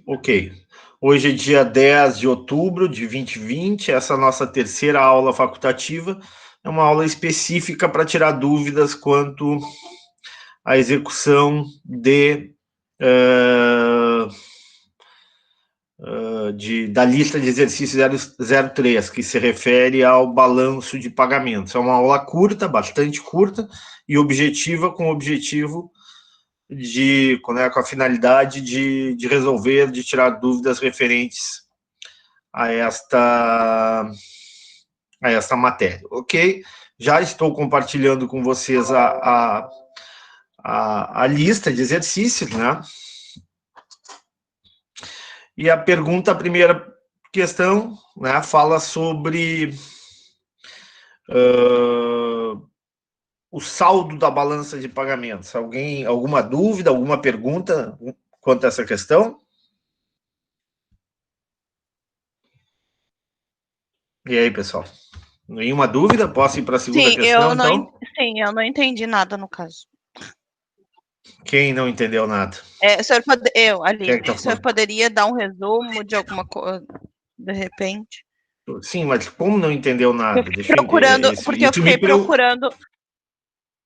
Ok. Hoje é dia 10 de outubro de 2020, essa nossa terceira aula facultativa é uma aula específica para tirar dúvidas quanto à execução da lista de exercício 003, que se refere ao balanço de pagamentos. É uma aula curta, bastante curta, e objetiva, com o objetivo com a finalidade de resolver, de tirar dúvidas referentes a esta matéria, ok? Já estou compartilhando com vocês a lista de exercícios, né? E a primeira questão, né, fala sobre o saldo da balança de pagamentos. Alguma dúvida, alguma pergunta quanto a essa questão? E aí, pessoal? Nenhuma dúvida? Posso ir para a segunda questão, então? Sim, eu não entendi nada no caso. Quem não entendeu nada? Aline, o senhor poderia dar um resumo de alguma coisa, de repente? Sim, mas como não entendeu nada? Eu fiquei procurando.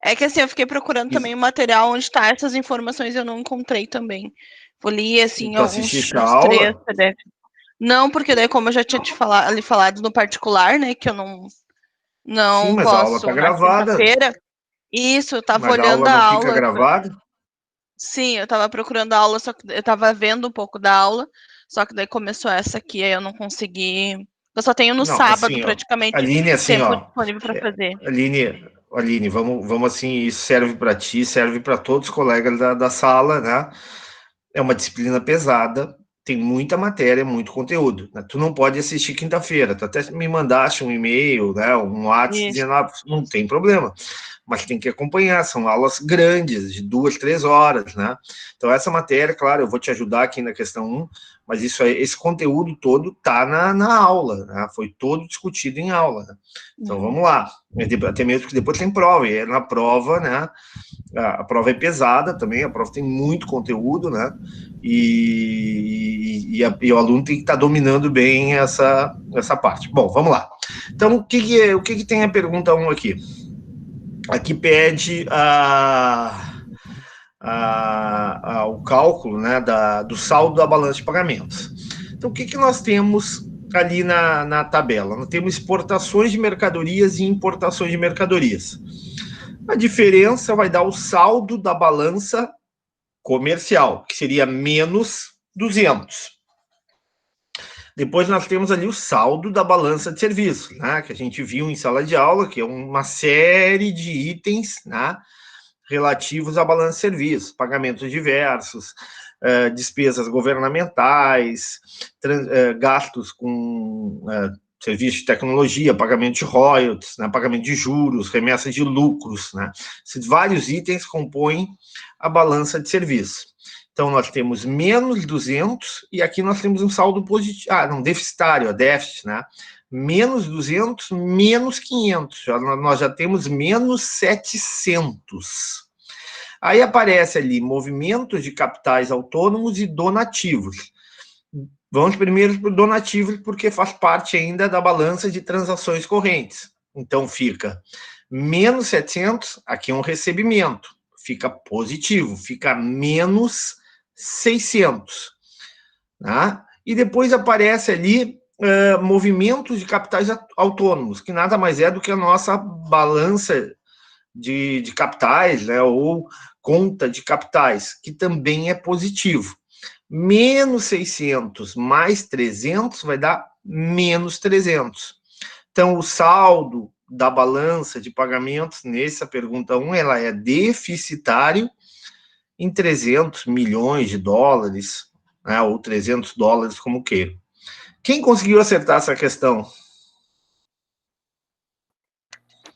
É que assim, eu fiquei procurando também o material onde está essas informações, eu não encontrei também. Vou ler assim alguns três PDF. Não, porque daí, como eu já tinha lhe falado no particular, né, que eu não Sim, mas posso a aula está gravada. Isso, eu estava olhando a aula. Não fica gravada? Sim, eu estava procurando a aula, só que eu estava vendo um pouco da aula, só que daí começou essa aqui, aí eu não consegui. Eu só tenho no sábado, assim, praticamente, Aline, assim, tempo disponível para fazer. Aline, vamos assim, isso serve para ti, serve para todos os colegas da sala, né? É uma disciplina pesada, tem muita matéria, muito conteúdo, né? Tu não pode assistir quinta-feira, tu até me mandaste um e-mail, né, um WhatsApp dizendo, não tem problema, mas tem que acompanhar, são aulas grandes, de 2, 3 horas, né? Então essa matéria, claro, eu vou te ajudar aqui na questão 1, mas esse conteúdo todo está na aula, né? Foi todo discutido em aula, né? Então vamos lá, até mesmo que depois tem prova, e na prova, né, a prova é pesada também, a prova tem muito conteúdo, né? E o aluno tem que estar dominando bem essa parte. Bom, vamos lá. Então, o que tem a pergunta 1 aqui? Aqui pede o cálculo, né, do saldo da balança de pagamentos. Então, o que nós temos ali na tabela? Nós temos exportações de mercadorias e importações de mercadorias. A diferença vai dar o saldo da balança comercial, que seria menos 200. Depois nós temos ali o saldo da balança de serviço, né, que a gente viu em sala de aula, que é uma série de itens, né, relativos à balança de serviço, pagamentos diversos, despesas governamentais, gastos com serviço de tecnologia, pagamento de royalties, né, pagamento de juros, remessa de lucros, né? Esses vários itens compõem a balança de serviço. Então, nós temos menos 200 e aqui nós temos um saldo positivo, deficitário, déficit, né? Menos 200, menos 500, nós já temos menos 700. Aí aparece ali movimentos de capitais autônomos e donativos. Vamos primeiro para o donativo, porque faz parte ainda da balança de transações correntes. Então, fica menos 700, aqui é um recebimento, fica positivo, fica menos 600. Tá? E depois aparece ali movimentos de capitais autônomos, que nada mais é do que a nossa balança de capitais, né, ou conta de capitais, que também é positivo. Menos 600 mais 300 vai dar menos 300. Então, o saldo da balança de pagamentos, nessa pergunta 1, ela é deficitário em 300 milhões de dólares, né, ou 300 dólares, como queira. Quem conseguiu acertar essa questão?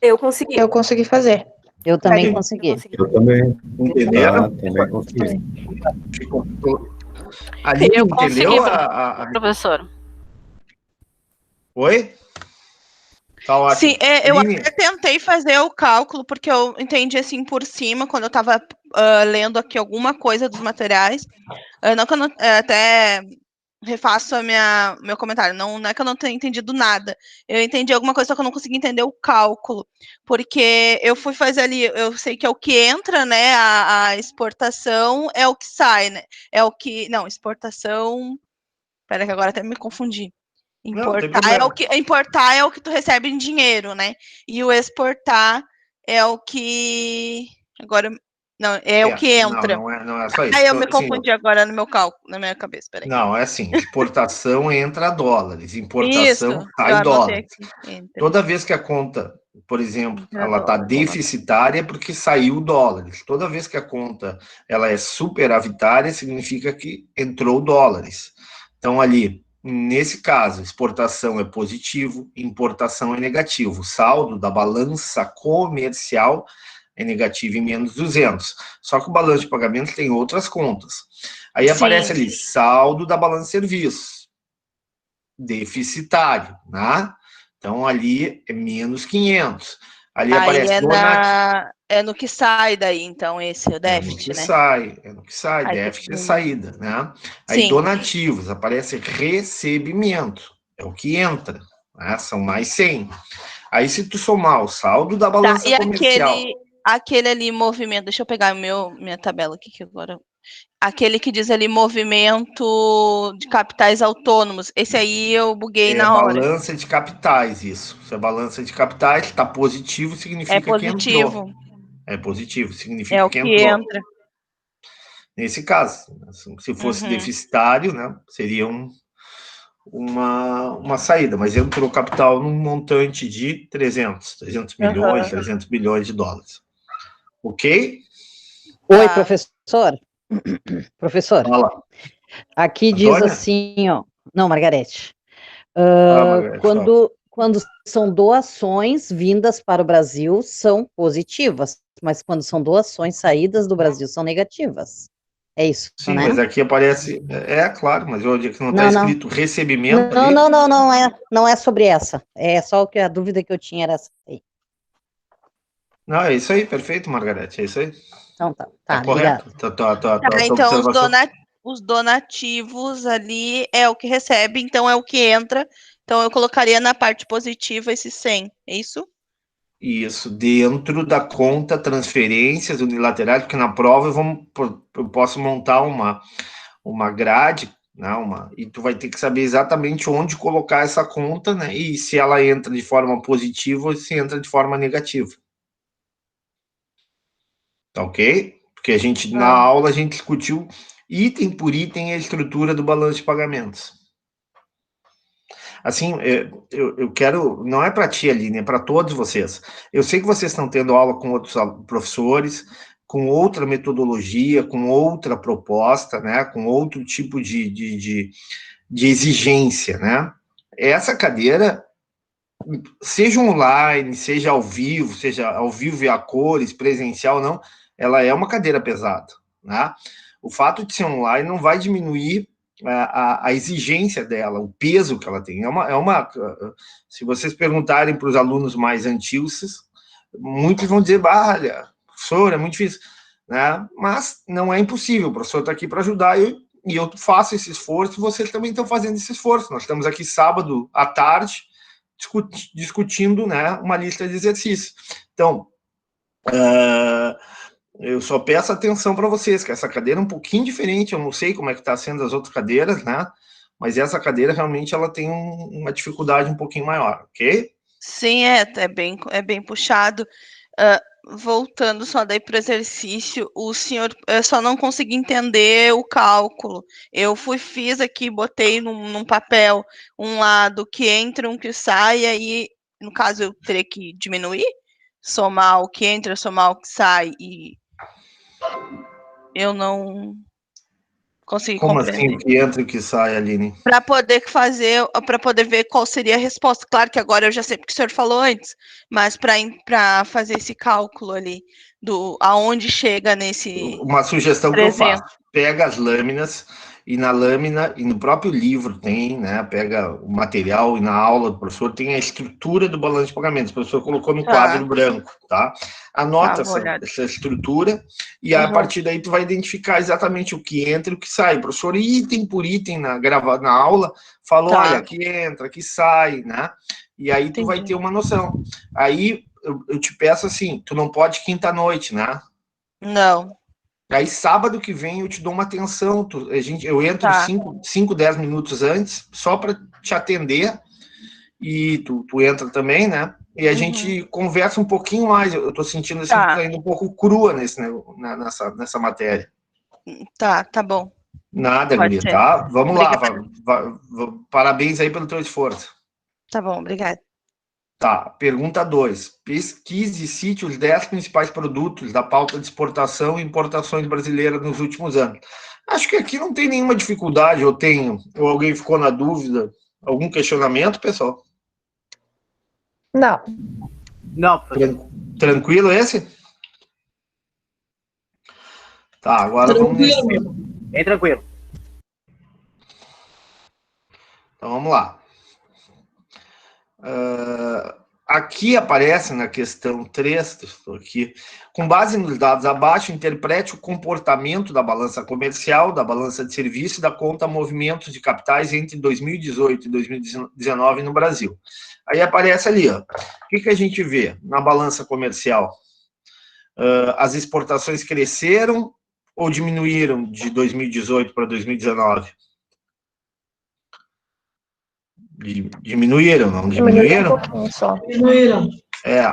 Eu consegui fazer. Eu também consegui. Eu também. Entenderam? Também consegui. Ali, eu entendeu? Consegui, professor. Oi? Tá ótimo. Sim, eu até tentei fazer o cálculo, porque eu entendi assim por cima, quando eu estava lendo aqui alguma coisa dos materiais. Não que eu não, até refaço meu comentário. Não é que eu não tenha entendido nada. Eu entendi alguma coisa, só que eu não consegui entender o cálculo. Porque eu fui fazer ali, eu sei que é o que entra, né? A exportação é o que sai, né? É o que. Não, exportação. Espera que agora até me confundi. Importar é o que tu recebe em dinheiro, né? E o exportar é o que. Agora. Não, é o que entra. Não é só isso. Aí eu me confundi agora no meu cálculo, na minha cabeça. Peraí. Não, é assim: exportação entra dólares, importação sai dólares. Toda vez que a conta, por exemplo, ela está deficitária é porque saiu dólares. Toda vez que a conta ela é superavitária, significa que entrou dólares. Então, ali, nesse caso, exportação é positivo, importação é negativo. O saldo da balança comercial é negativo em menos 200. Só que o balanço de pagamentos tem outras contas. Aí aparece ali, saldo da balança de serviços, deficitário, né? Então, ali é menos 500. Ali aparece donativo. É no que sai daí, então, esse é o déficit, né? É no que sai, déficit é saída, né? Aí, donativos, aparece recebimento, é o que entra, né? São mais 100. Aí, se tu somar o saldo da balança comercial... Aquele ali, movimento, deixa eu pegar minha tabela aqui, que agora... Aquele que diz ali, movimento de capitais autônomos, esse aí eu buguei na hora. É balança de capitais, isso. Se a balança de capitais está positivo, significa que entrou. É positivo, significa que entrou. Entra. Nesse caso, se fosse deficitário, né, seria uma saída, mas entrou capital num montante de 300 milhões, 300 bilhões de dólares. Ok? Oi, professor. Professor, aqui Antônia? Diz assim, ó. Não, Margarete. Margarete, quando são doações vindas para o Brasil, são positivas, mas quando são doações saídas do Brasil, são negativas. É isso, sim, né? Mas aqui aparece... claro, mas onde é que não está escrito recebimento? Não é sobre essa. É só a dúvida que eu tinha era essa aí. Não, é isso aí, perfeito, Margarete, é isso aí. Então tá correto. Então, os donativos ali é o que recebe, então é o que entra. Então, eu colocaria na parte positiva esse 100, é isso? Isso, dentro da conta transferências unilaterais, porque na prova eu posso montar uma grade, né, e tu vai ter que saber exatamente onde colocar essa conta, né, e se ela entra de forma positiva ou se entra de forma negativa. Tá ok? Porque na aula a gente discutiu item por item a estrutura do balanço de pagamentos. Assim, eu quero, não é para ti, Aline, é para todos vocês. Eu sei que vocês estão tendo aula com outros professores, com outra metodologia, com outra proposta, né, com outro tipo de exigência, né? Essa cadeira, seja online, seja ao vivo e a cores, presencial ou não, ela é uma cadeira pesada, né? O fato de ser online não vai diminuir a exigência dela, o peso que ela tem. Se vocês perguntarem para os alunos mais antigos, muitos vão dizer, olha, professor, é muito difícil, né? Mas não é impossível, o professor está aqui para ajudar e eu faço esse esforço, vocês também estão fazendo esse esforço. Nós estamos aqui sábado à tarde discutindo, né, uma lista de exercícios. Então, eu só peço atenção para vocês, que essa cadeira é um pouquinho diferente, eu não sei como é que está sendo as outras cadeiras, né? Mas essa cadeira realmente ela tem uma dificuldade um pouquinho maior, ok? Sim, é bem puxado. Voltando só daí para o exercício, o senhor só não consegui entender o cálculo. Eu fiz aqui, botei num papel um lado que entra, um que sai, e aí, no caso, eu teria que diminuir, somar o que entra, somar o que sai, e eu não consegui compreender. Como assim, o que entra e o que sai, Aline? Para poder ver qual seria a resposta. Claro que agora eu já sei porque o senhor falou antes, mas para fazer esse cálculo ali, aonde chega nesse... Uma sugestão 300. Que eu faço, pega as lâminas e na lâmina, e no próprio livro tem, né, pega o material e na aula do professor tem a estrutura do balanço de pagamentos. O professor colocou no quadro branco, tá? Anota essa estrutura e a partir daí tu vai identificar exatamente o que entra e o que sai. O professor, item por item, na aula, falou, olha, aqui entra, aqui sai, né? E aí tu vai ter uma noção. Aí eu te peço assim, tu não pode quinta-noite, né? Não. Aí, sábado que vem, eu te dou uma atenção. Eu entro 5, 10 minutos antes, só para te atender, e tu entra também, né? E a gente conversa um pouquinho mais. Eu tô sentindo assim, que tá indo um pouco crua nessa matéria. Tá bom. Nada, guria, tá? Vamos lá. Parabéns aí pelo teu esforço. Tá bom, obrigada. Tá, pergunta 2. Pesquise e cite os 10 principais produtos da pauta de exportação e importações brasileiras nos últimos anos. Acho que aqui não tem nenhuma dificuldade, ou alguém ficou na dúvida? Algum questionamento, pessoal? Não. Não. Tranquilo esse? Tá, agora tranquilo, vamos... Bem tranquilo. Então, vamos lá. Aqui aparece na questão 3, estou aqui, com base nos dados abaixo, interprete o comportamento da balança comercial, da balança de serviço e da conta movimentos de capitais entre 2018 e 2019 no Brasil. Aí aparece ali, ó, o que a gente vê na balança comercial? As exportações cresceram ou diminuíram de 2018 para 2019? Diminuíram, não diminuíram? Diminuíram.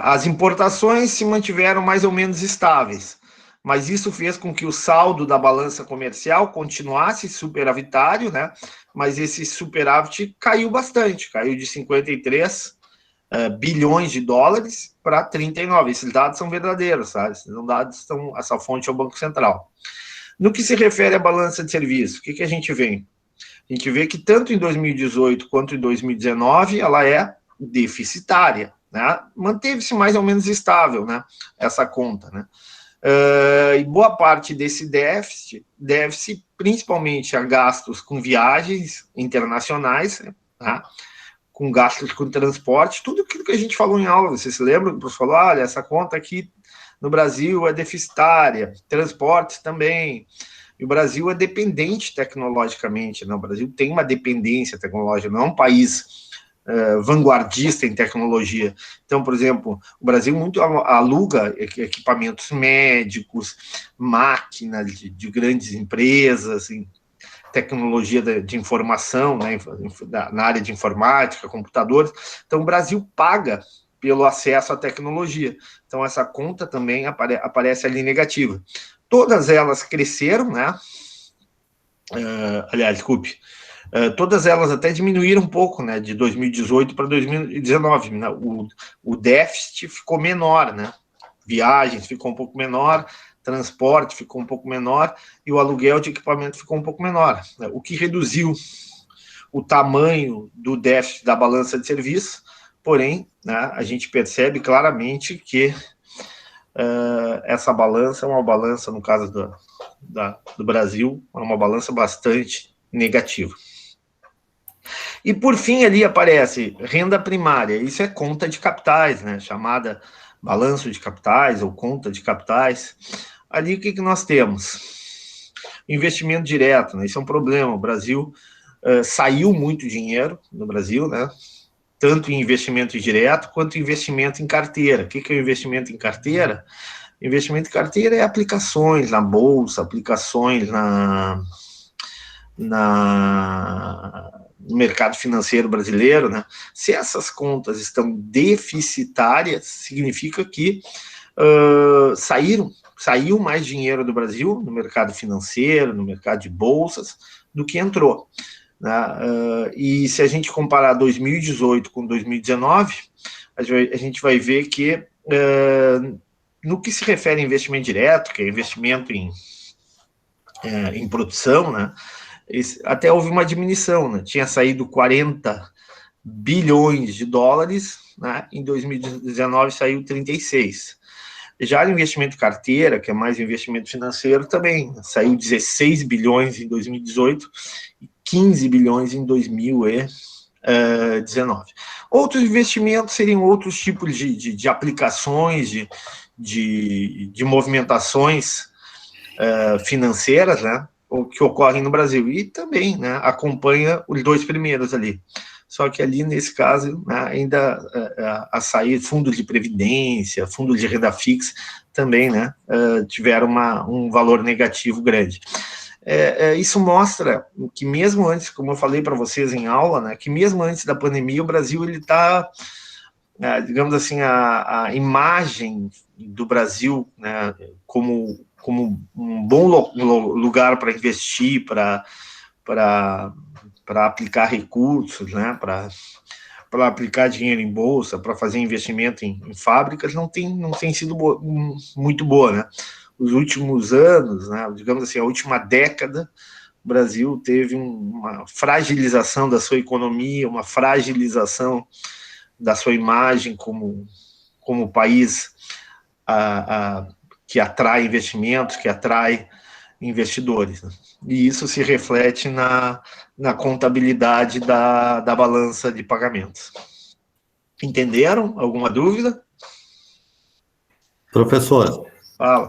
As importações se mantiveram mais ou menos estáveis, mas isso fez com que o saldo da balança comercial continuasse superavitário, né? Mas esse superávit caiu bastante, caiu de 53 bilhões de dólares para 39. Esses dados são verdadeiros, sabe? Esses dados essa fonte é o Banco Central. No que se refere à balança de serviço, o que a gente vê? A gente vê que tanto em 2018 quanto em 2019 ela é deficitária, né? Manteve-se mais ou menos estável, né? Essa conta, né? E boa parte desse déficit deve-se principalmente a gastos com viagens internacionais, né? Com gastos com transporte, tudo aquilo que a gente falou em aula. Você se lembra? O professor falou, olha, essa conta aqui no Brasil é deficitária, transportes também. E o Brasil é dependente tecnologicamente, né? O Brasil tem uma dependência tecnológica, não é um país vanguardista em tecnologia. Então, por exemplo, o Brasil muito aluga equipamentos médicos, máquinas de grandes empresas, tecnologia de informação, né? Na área de informática, computadores. Então, o Brasil paga pelo acesso à tecnologia. Então, essa conta também aparece ali negativa. Todas elas cresceram, né? Aliás, desculpe. Todas elas até diminuíram um pouco, né? De 2018 para 2019. Né? O déficit ficou menor, né? Viagens ficou um pouco menor, transporte ficou um pouco menor e o aluguel de equipamento ficou um pouco menor. Né? O que reduziu o tamanho do déficit da balança de serviço, porém, né, a gente percebe claramente que essa balança é uma balança, no caso do Brasil, é uma balança bastante negativa. E, por fim, ali aparece renda primária. Isso é conta de capitais, né? Chamada balanço de capitais ou conta de capitais. Ali, o que nós temos? Investimento direto, né? Isso é um problema. O Brasil saiu muito dinheiro no Brasil, né? Tanto em investimento direto quanto em investimento em carteira. O que é o investimento em carteira? Investimento em carteira é aplicações na bolsa, aplicações no mercado financeiro brasileiro, né? Se essas contas estão deficitárias, significa que saiu mais dinheiro do Brasil no mercado financeiro, no mercado de bolsas, do que entrou. Né? E se a gente comparar 2018 com 2019, a gente vai ver que no que se refere a investimento direto, que é investimento em produção, né? Até houve uma diminuição, né? Tinha saído 40 bilhões de dólares, né? Em 2019 saiu 36. Já o investimento carteira, que é mais investimento financeiro, também saiu 16 bilhões em 2018 e 15 bilhões em 2019. Outros investimentos seriam outros tipos de aplicações, de movimentações financeiras, né, que ocorrem no Brasil, e também, né, acompanha os dois primeiros ali. Só que ali, nesse caso, né, ainda a sair fundos de previdência, fundos de renda fixa, também, né, tiveram um valor negativo grande. Isso mostra que mesmo antes, como eu falei para vocês em aula, né, que mesmo antes da pandemia, o Brasil ele está, digamos assim, a imagem do Brasil, né, como um bom lugar para investir, para aplicar recursos, né, para aplicar dinheiro em bolsa, para fazer investimento em fábricas, não tem sido muito boa, né? Os últimos anos, né, digamos assim, a última década, o Brasil teve uma fragilização da sua economia, uma fragilização da sua imagem como país que atrai investimentos, que atrai investidores. Né? E isso se reflete na contabilidade da balança de pagamentos. Entenderam? Alguma dúvida? Professor, fala.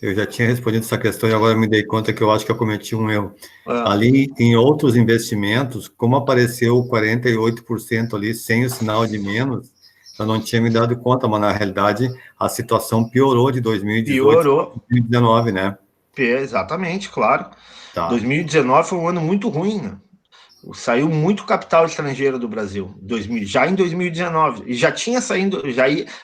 Eu já tinha respondido essa questão e agora me dei conta que eu acho que eu cometi um erro. Ali, em outros investimentos, como apareceu 48% ali, sem o sinal de menos, eu não tinha me dado conta, mas na realidade a situação piorou de 2018 para 2019, né? Exatamente, claro. Tá. 2019 foi um ano muito ruim, né? Saiu muito capital estrangeiro do Brasil, já em 2019, e já tinha saindo,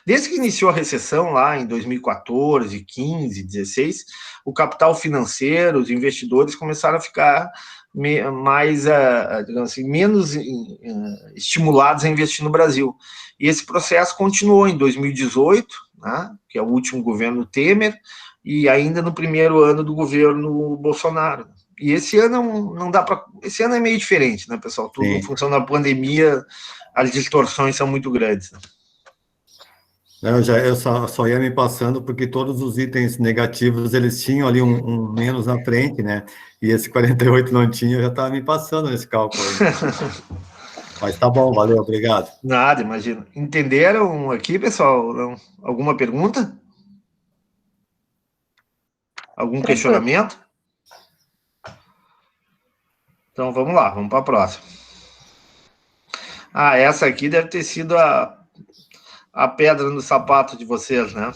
desde que iniciou a recessão lá em 2014, 15, 16, o capital financeiro, os investidores começaram a ficar mais, digamos assim, menos estimulados a investir no Brasil. E esse processo continuou em 2018, né, que é o último governo Temer, e ainda no primeiro ano do governo Bolsonaro. E esse ano não dá para. Esse ano é meio diferente, né, pessoal? Tudo em função da pandemia, as distorções são muito grandes. Né? Eu só ia me passando porque todos os itens negativos eles tinham ali um menos na frente, né? E esse 48 não tinha, eu já estava me passando nesse cálculo aí. Mas tá bom, valeu, obrigado. Nada, imagina. Entenderam aqui, pessoal? Alguma pergunta? Algum questionamento? Então vamos lá, vamos para a próxima. Essa aqui deve ter sido a pedra no sapato de vocês, né?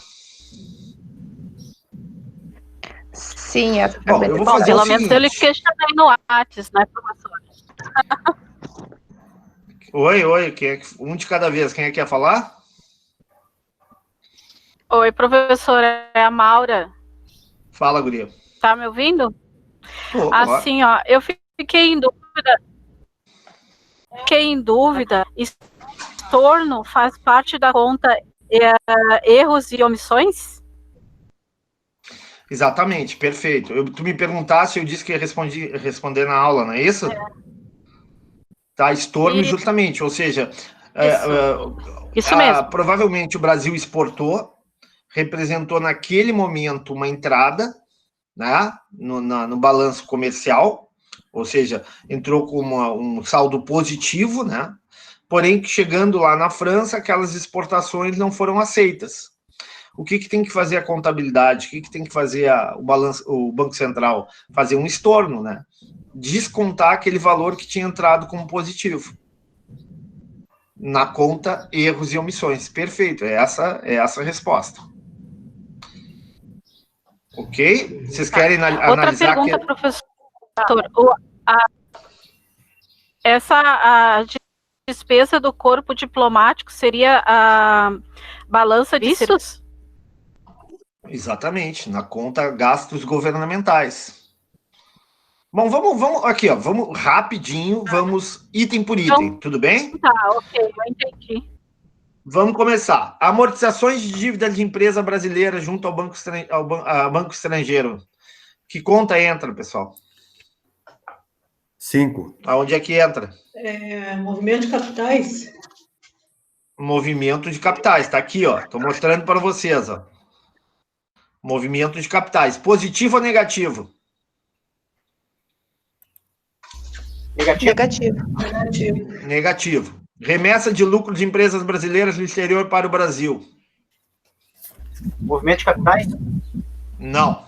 Sim, bom, eu vou fazer pelo o seguinte. menos ele questionei no Whats, né, professor? Oi, um de cada vez. Quem é que quer falar? Oi, professor, é a Maura. Fala, guria. Tá me ouvindo? Assim, claro. ó, eu fiquei em dúvida. Estorno faz parte da conta erros e omissões? Exatamente, perfeito. Tu me perguntasse, eu disse que ia responder na aula, não é isso? Tá, estorno justamente, ou seja, isso mesmo. Provavelmente o Brasil exportou, representou naquele momento uma entrada, né, no balanço comercial, ou seja, entrou com um saldo positivo, né? Porém, chegando lá na França, aquelas exportações não foram aceitas. O que tem que fazer a contabilidade? O que tem que fazer o Banco Central? Fazer um estorno, né? Descontar aquele valor que tinha entrado como positivo na conta erros e omissões. Perfeito, essa é a resposta. Ok? Vocês querem analisar... Outra pergunta, professor. A despesa do corpo diplomático seria a balança de serviços? Exatamente, na conta gastos governamentais. Bom, vamos aqui, ó, vamos rapidinho, vamos item por item, então, tudo bem? Tá, ok, eu entendi. Vamos começar. Amortizações de dívida de empresa brasileira junto ao banco estrangeiro. Que conta entra, pessoal? 5. Aonde é que entra? Movimento de capitais. Movimento de capitais, está aqui, ó. Estou mostrando para vocês, ó. Movimento de capitais. Positivo ou negativo? Negativo. Remessa de lucro de empresas brasileiras no exterior para o Brasil. Movimento de capitais? Não.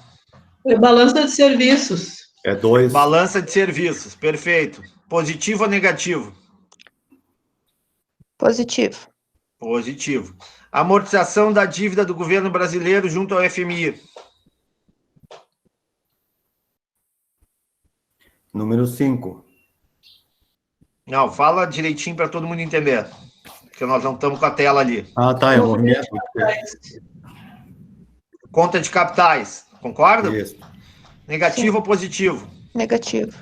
É balança de serviços. É 2. Balança de serviços, perfeito. Positivo ou negativo? Positivo. Positivo. Amortização da dívida do governo brasileiro junto ao FMI. Número 5. Não, fala direitinho para todo mundo entender. Porque nós não estamos com a tela ali. Ah, tá, é movimento. Conta de capitais, concorda? Isso. Negativo ou positivo? Negativo.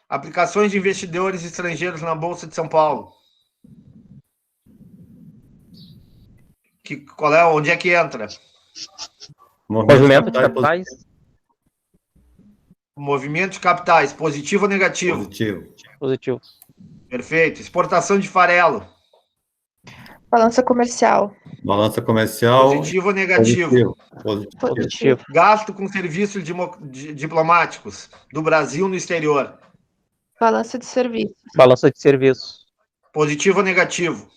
Aplicações de investidores estrangeiros na Bolsa de São Paulo. Qual é? Onde é que entra? Movimento de capitais. Movimento de capitais, positivo ou negativo? Positivo. Positivo. Perfeito. Exportação de farelo. Balança comercial. Balança comercial. Positivo ou negativo? Positivo. Gasto com serviços diplomáticos do Brasil no exterior. Balança de serviço. Balança de serviços. Positivo ou negativo?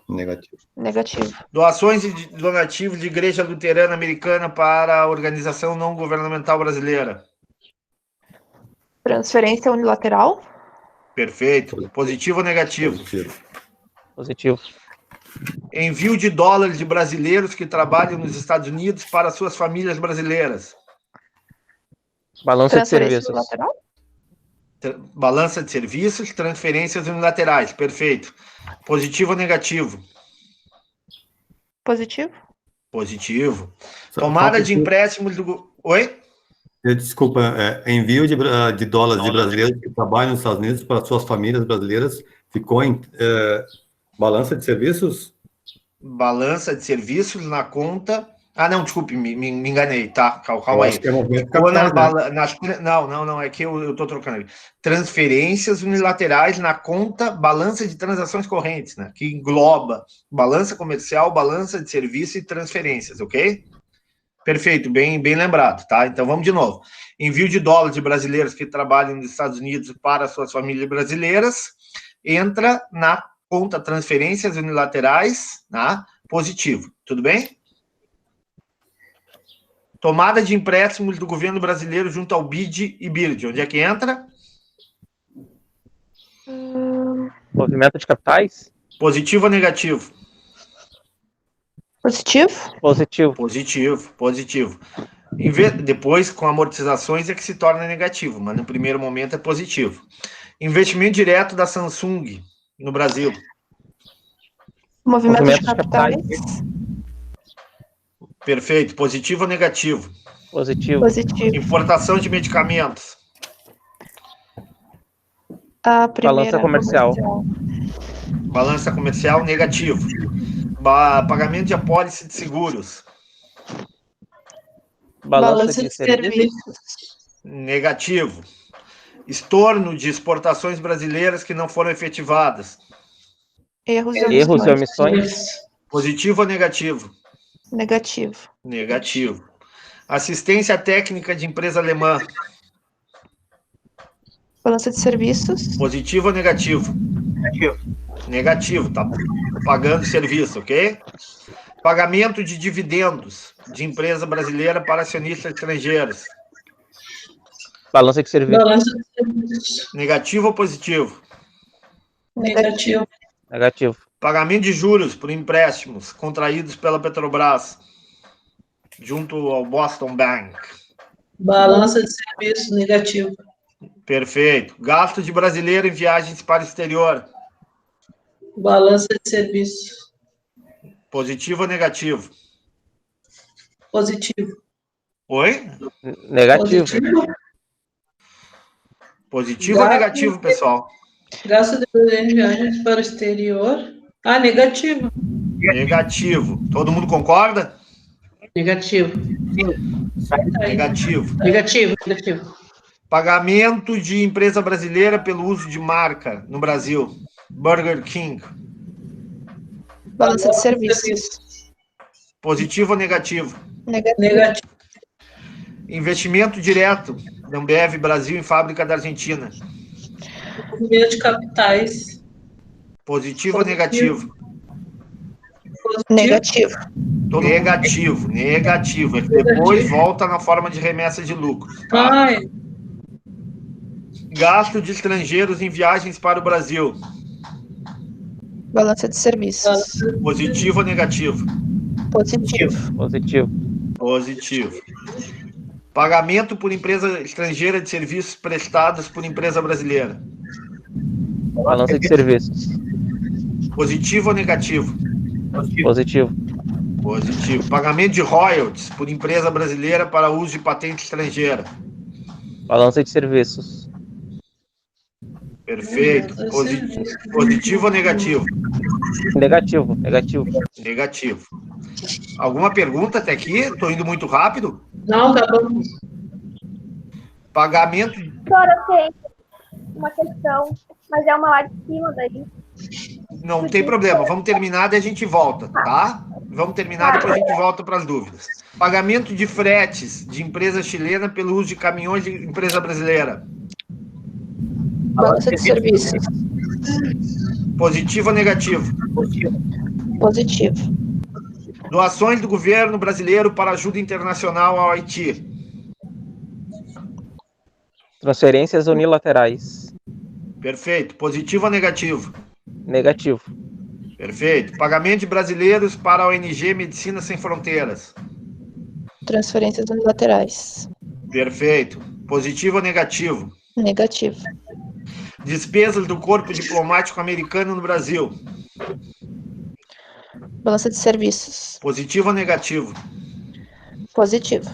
Negativo. Negativo. Doações e donativos de Igreja Luterana Americana para a Organização Não Governamental Brasileira. Transferência unilateral. Perfeito. Positivo ou negativo? Positivo. Positivo. Envio de dólares de brasileiros que trabalham nos Estados Unidos para suas famílias brasileiras. Balança de Transferência serviços. unilateral. Balança de serviços, transferências unilaterais. Perfeito. Positivo ou negativo? Positivo. Positivo. Tomada de empréstimos do... Oi? Desculpa, envio de dólares de brasileiros que trabalham nos Estados Unidos para suas famílias brasileiras ficou em balança de serviços? Balança de serviços na conta... Ah, não, desculpe, me enganei, tá? Calma aí. Não, é que eu tô trocando. Transferências unilaterais na conta balança de transações correntes, né? Que engloba balança comercial, balança de serviço e transferências, ok? Perfeito, bem lembrado, tá? Então vamos de novo. Envio de dólares de brasileiros que trabalham nos Estados Unidos para suas famílias brasileiras entra na conta transferências unilaterais, tá? Positivo, tudo bem? Tomada de empréstimos do governo brasileiro junto ao BID e BIRD. Onde é que entra? Movimento de capitais. Positivo ou negativo? Positivo. Positivo. Depois, com amortizações, é que se torna negativo, mas no primeiro momento é positivo. Investimento direto da Samsung no Brasil. Movimento de capitais. Perfeito. Positivo ou negativo? Positivo. Importação de medicamentos. A primeira, balança comercial. Balança comercial, negativo. Pagamento de apólice de seguros. Balança de serviços. Negativo. Estorno de exportações brasileiras que não foram efetivadas. Erros e omissões. Positivo ou negativo? Negativo. Assistência técnica de empresa alemã. Balança de serviços. Positivo ou negativo? Negativo, tá pagando serviço, ok? Pagamento de dividendos de empresa brasileira para acionistas estrangeiros. Balança de serviços. Negativo ou positivo? Negativo. Pagamento de juros por empréstimos contraídos pela Petrobras junto ao Boston Bank. Balança de serviço, negativo. Perfeito. Gasto de brasileiro em viagens para o exterior. Balança de serviço. Positivo ou negativo? Positivo. Oi? Negativo. Positivo ou negativo, pessoal? Gasto de brasileiro em viagens para o exterior. Ah, negativo. Negativo. Todo mundo concorda? Negativo. Negativo. Pagamento de empresa brasileira pelo uso de marca no Brasil. Burger King. Balança de serviços. Positivo ou negativo? Negativo. Investimento direto da Ambev Brasil em fábrica da Argentina. Movimento de capitais. Positivo ou negativo? Negativo. Negativo. É que depois volta na forma de remessa de lucro. Tá? Ai. Gasto de estrangeiros em viagens para o Brasil. Balança de serviços. Positivo ou negativo? Positivo. Positivo. Pagamento por empresa estrangeira de serviços prestados por empresa brasileira. Balança de serviços. Positivo ou negativo? Positivo. Pagamento de royalties por empresa brasileira para uso de patente estrangeira. Balança de serviços. Perfeito. Positivo ou negativo? Negativo. Alguma pergunta até aqui? Estou indo muito rápido? Não, tá bom. Pagamento. Professora, eu tenho uma questão, mas é uma lá de cima daí. Não tem problema, vamos terminar e a gente volta, tá? Vamos terminar, depois a gente volta para as dúvidas. Pagamento de fretes de empresa chilena pelo uso de caminhões de empresa brasileira. Balança de serviços. Positivo ou negativo? Positivo. Doações do governo brasileiro para ajuda internacional ao Haiti. Transferências unilaterais. Perfeito. Positivo ou negativo? Negativo. Perfeito. Pagamento de brasileiros para a ONG Medicina Sem Fronteiras. Transferências unilaterais. Perfeito. Positivo ou negativo? Negativo. Despesas do Corpo Diplomático Americano no Brasil. Balança de serviços. Positivo ou negativo? Positivo.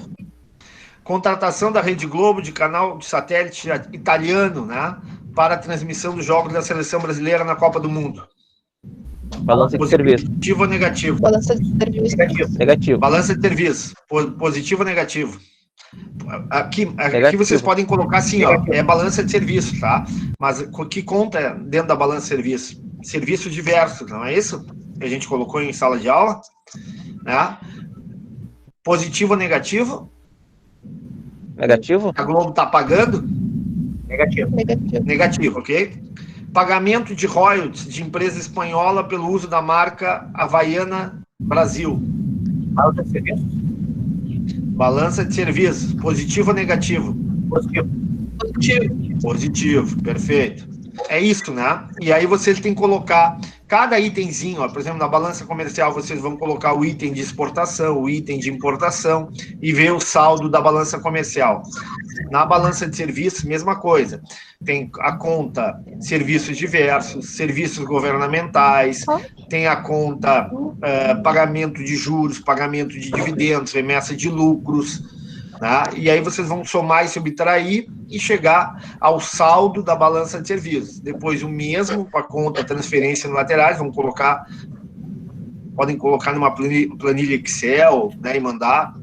Contratação da Rede Globo de canal de satélite italiano, né, para a transmissão dos jogos da seleção brasileira na Copa do Mundo. Balança de serviço. Positivo ou negativo? Balança de serviço. Negativo. Balança de serviço. Positivo ou negativo? Aqui vocês podem colocar assim, ó, é balança de serviço, tá? Mas o que conta dentro da balança de serviço? Serviços diversos, não é isso? Que a gente colocou em sala de aula, né? Positivo ou negativo? Negativo. A Globo está pagando? Negativo. Ok? Pagamento de royalties de empresa espanhola pelo uso da marca Havaiana Brasil. Balança de serviços. Positivo ou negativo? Positivo, perfeito. É isso, né? E aí vocês têm que colocar cada itemzinho, ó, por exemplo, na balança comercial vocês vão colocar o item de exportação, o item de importação e ver o saldo da balança comercial. Na balança de serviços, mesma coisa. Tem a conta serviços diversos, serviços governamentais, tem a conta pagamento de juros, pagamento de dividendos, remessa de lucros, tá? E aí vocês vão somar e subtrair e chegar ao saldo da balança de serviços. Depois o mesmo para a conta transferência no laterais, podem colocar numa planilha Excel, né, e mandar,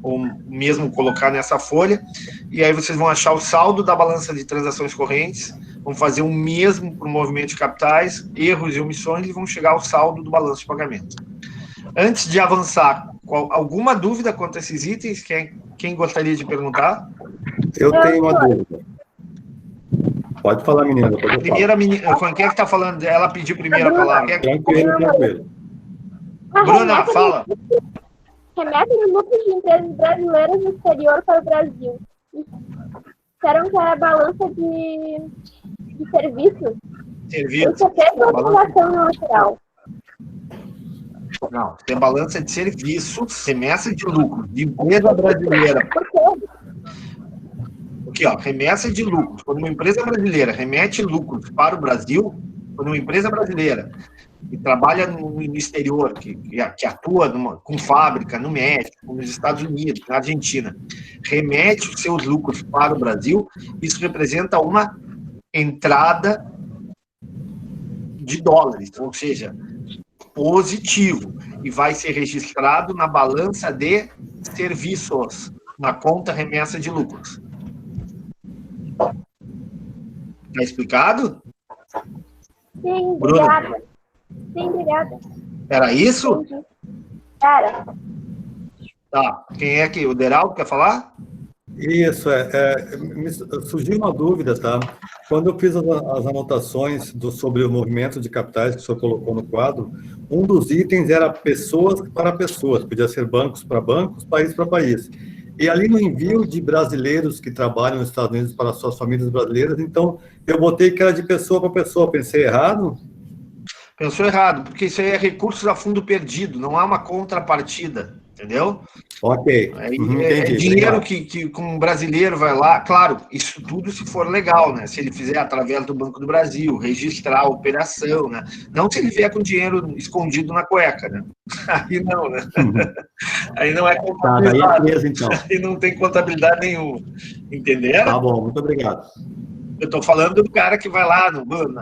ou mesmo colocar nessa folha, e aí vocês vão achar o saldo da balança de transações correntes, vão fazer o mesmo para o movimento de capitais, erros e omissões, e vão chegar ao saldo do balanço de pagamento. Antes de avançar, alguma dúvida quanto a esses itens? Quem gostaria de perguntar? Eu tenho uma dúvida. Pode falar, menina. Primeira menina, quem é que está falando? Ela pediu primeiro a palavra. Tranquilo. Bruna, fala. Remessa de lucros de empresas brasileiras no exterior para o Brasil. Disseram que era balança de serviços. Isso é transação lateral. Não, tem balança de serviço, remessa de lucro de empresa brasileira. Por quê? Aqui, ó, remessa de lucros. Quando uma empresa brasileira remete lucros para o Brasil, quando uma empresa brasileira que trabalha no exterior, que atua com fábrica no México, nos Estados Unidos, na Argentina, remete os seus lucros para o Brasil, isso representa uma entrada de dólares, ou seja, positivo, e vai ser registrado na balança de serviços, na conta remessa de lucros. Está explicado? Sim, obrigada. Sim, obrigada. Era isso? Era. Tá. Quem é aqui? O Deraldo quer falar? Isso, surgiu uma dúvida, tá? Quando eu fiz as anotações sobre o movimento de capitais que o senhor colocou no quadro, um dos itens era pessoas para pessoas, podia ser bancos para bancos, país para país. E ali no envio de brasileiros que trabalham nos Estados Unidos para suas famílias brasileiras, então eu botei que era de pessoa para pessoa, pensei errado? Pensou errado, porque isso aí é recursos a fundo perdido, não há uma contrapartida, entendeu? Ok. É dinheiro que um brasileiro vai lá, claro, isso tudo se for legal, né? Se ele fizer através do Banco do Brasil, registrar a operação, né? Não se ele vier com dinheiro escondido na cueca, né? Aí não, né? Aí não é contabilidade. Tá, daí é preso, então. Aí não tem contabilidade nenhuma. Entenderam? Tá bom, muito obrigado. Eu estou falando do cara que vai lá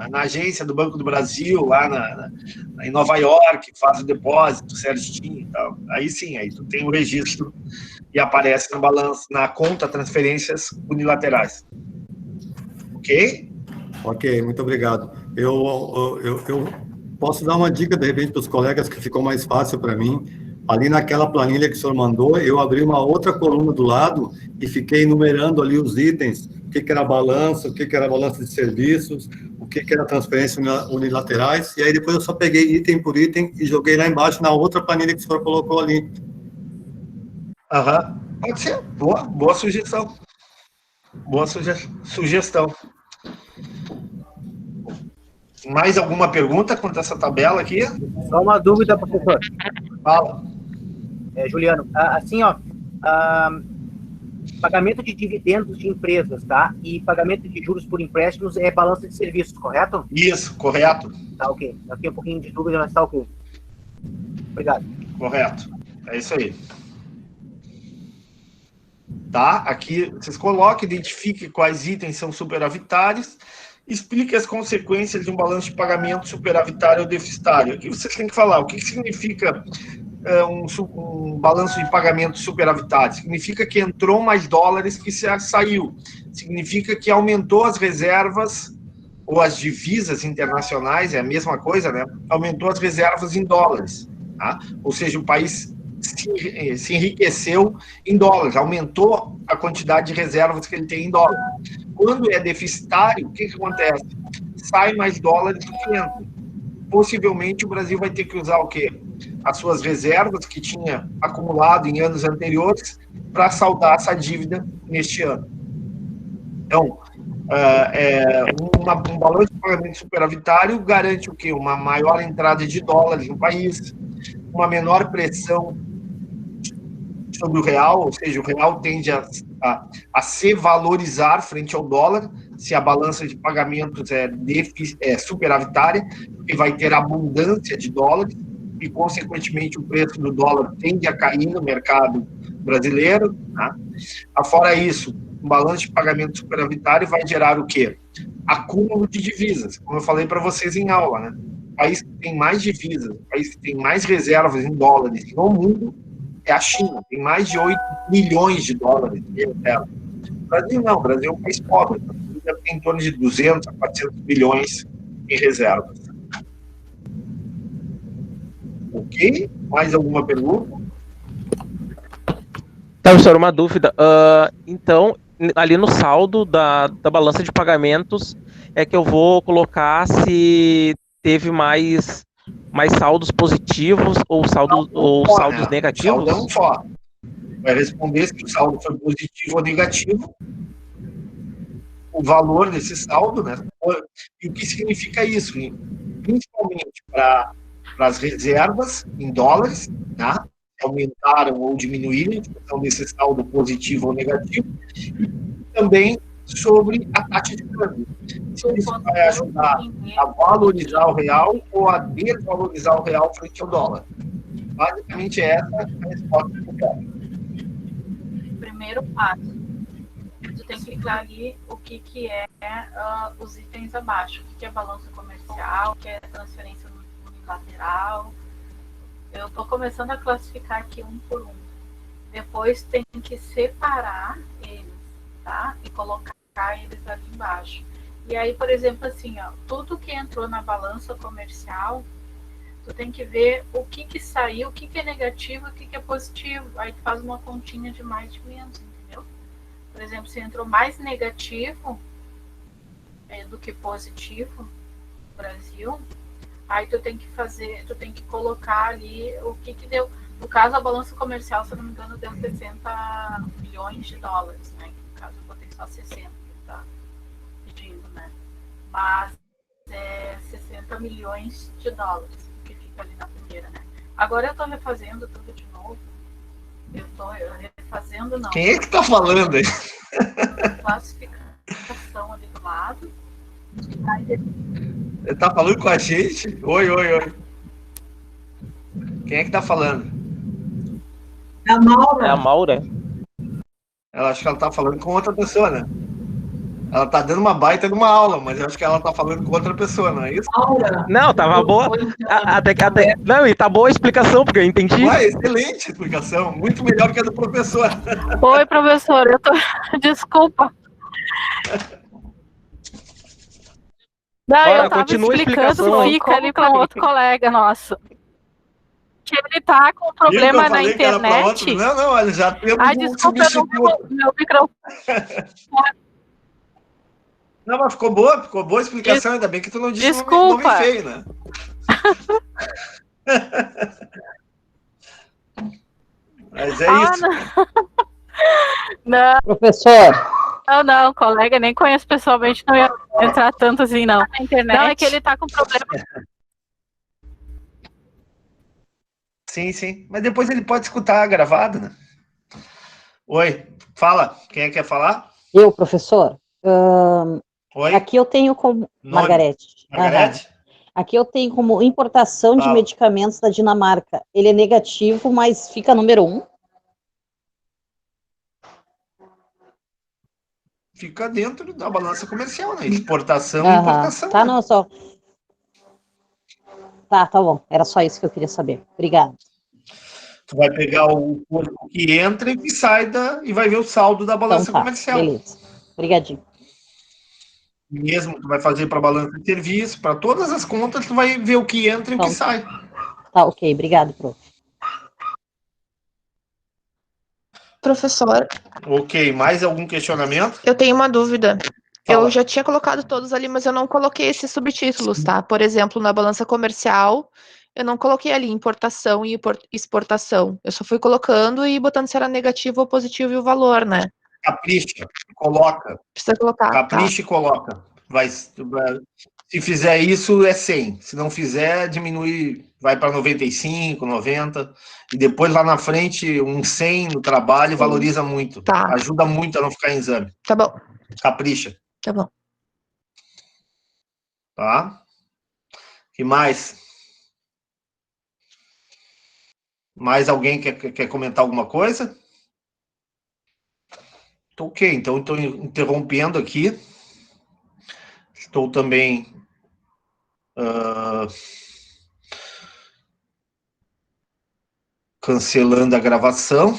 na agência do Banco do Brasil, lá em Nova York, faz o depósito certinho e tal. Aí sim, aí tu tem o registro e aparece no balanço, na conta transferências unilaterais. Ok? Ok, muito obrigado. Eu posso dar uma dica, de repente, para os colegas, que ficou mais fácil para mim. Ali naquela planilha que o senhor mandou, eu abri uma outra coluna do lado e fiquei enumerando ali os itens, o que era balanço, o que era balanço de serviços, o que era transferência unilaterais, e aí depois eu só peguei item por item e joguei lá embaixo na outra planilha que o senhor colocou ali. Aham, pode ser. Boa sugestão. Boa sugestão. Mais alguma pergunta quanto a essa tabela aqui? Só uma dúvida, professor. Fala. Juliano, assim, ó, pagamento de dividendos de empresas, tá? E pagamento de juros por empréstimos é balança de serviços, correto? Isso, correto. Tá, ok. Eu tenho um pouquinho de dúvida, mas tá ok. Obrigado. Correto. É isso aí. Tá? Aqui vocês colocam, identifiquem quais itens são superavitários, explique as consequências de um balanço de pagamento superavitário ou deficitário. Aqui vocês têm que falar o que significa um balanço de pagamento superavitário. Significa que entrou mais dólares que saiu. Significa que aumentou as reservas ou as divisas internacionais, é a mesma coisa, né? Aumentou as reservas em dólares. Tá? Ou seja, o país se enriqueceu em dólares, aumentou a quantidade de reservas que ele tem em dólares. Quando é deficitário, o que acontece? Sai mais dólares do que entra. Possivelmente o Brasil vai ter que usar o quê? As suas reservas que tinha acumulado em anos anteriores para saldar essa dívida neste ano. Então, um balanço de pagamento superavitário garante o quê? Uma maior entrada de dólares no país, uma menor pressão sobre o real, ou seja, o real tende a se valorizar frente ao dólar, se a balança de pagamentos é superavitária, porque vai ter abundância de dólares, e, consequentemente, o preço do dólar tende a cair no mercado brasileiro. Tá? Fora isso, um balanço de pagamento superavitário vai gerar o quê? Acúmulo de divisas, como eu falei para vocês em aula, né? O país que tem mais divisas, o país que tem mais reservas em dólares no mundo é a China, tem mais de 8 milhões de dólares em reserva. O Brasil não, o Brasil é um país pobre, o Brasil tem em torno de 200 a 400 bilhões em reservas. Ok? Mais alguma pergunta? Tá, professor, uma dúvida. Então, ali no saldo da balança de pagamentos é que eu vou colocar se teve mais saldos positivos ou saldos negativos? Saldo é um fora. Vai responder se o saldo foi positivo ou negativo, o valor desse saldo, né? E o que significa isso? Principalmente para as reservas em dólares, né? Aumentaram ou diminuíram em função desse saldo positivo ou negativo, e também sobre a taxa de câmbio. Se isso vai ajudar a valorizar o real ou a desvalorizar o real frente ao dólar. Basicamente, essa é a resposta que eu quero. Primeiro passo. Tu tem que clicar ali o que é os itens abaixo. O que é balança comercial, o que é transferência unilateral. Eu estou começando a classificar aqui um por um. Depois tem que separar eles, tá? E colocar eles ali embaixo. E aí, por exemplo, assim, ó, tudo que entrou na balança comercial, tu tem que ver o que saiu, o que é negativo, o que é positivo. Aí tu faz uma continha de mais de menos, entendeu? Por exemplo, se entrou mais negativo do que positivo no Brasil, aí tu tem que colocar ali o que deu. No caso, a balança comercial, se eu não me engano, deu 60 milhões de dólares, né? No caso, eu botei só 60, tá pedindo, né? Mas 60 milhões de dólares, que fica ali na primeira, né? Agora eu tô refazendo tudo de novo. Eu refazendo, não. Quem é que tá falando aí? Classificação ali do lado. Ele tá falando com a gente? Oi, oi, oi. Quem é que tá falando? É a Maura. É a Maura. Ela acho que ela tá falando com outra pessoa, né? Ela tá dando uma baita de uma aula, mas eu acho que ela tá falando com outra pessoa, não é isso? Maura. Não, tava boa. Até, não, e tá boa a explicação, porque eu entendi. Excelente explicação, muito melhor que a do professor. Oi, professor, Desculpa. Não, Bora, eu tava explicando, fica ali para um outro colega nosso. Que ele tá com problema na internet. Não, ele já teve desculpa, meu microfone. Não, mas ficou boa a explicação, ainda bem que tu não disse nome feio, né? Mas é isso. Não. Professor. Não, colega, nem conheço pessoalmente, não ia entrar tanto assim, não. Na internet. Não, é que ele tá com problema. Sim. Mas depois ele pode escutar gravado, né? Oi, fala. Quem é que quer falar? Eu, professor. Oi? Aqui eu tenho como... Margarete. Margarete? Aqui eu tenho como importação de medicamentos da Dinamarca. Ele é negativo, mas fica número 1. Fica dentro da balança comercial, né? Exportação e importação. Tá, né? não, só... Tá bom. Era só isso que eu queria saber. Obrigada. Tu vai pegar o corpo que entra e que sai e vai ver o saldo da balança comercial. Beleza. Obrigadinho. Mesmo tu vai fazer para balança de serviço, para todas as contas, tu vai ver o que entra e o que sai. Tá, ok. Obrigado, prof. Professor. Ok, mais algum questionamento? Eu tenho uma dúvida. Fala. Eu já tinha colocado todos ali, mas eu não coloquei esses subtítulos, tá? Por exemplo, na balança comercial, eu não coloquei ali importação e exportação. Eu só fui colocando e botando se era negativo ou positivo e o valor, né? Capricha, coloca. Precisa colocar. Capricha e coloca. Se fizer isso, é 100. Se não fizer, diminui, vai para 95, 90. E depois, lá na frente, um 100 no trabalho valoriza muito. Tá. Ajuda muito a não ficar em exame. Tá bom. Capricha. Tá bom. Tá? E mais? Mais alguém quer comentar alguma coisa? Ok, então estou interrompendo aqui. Estou também cancelando a gravação.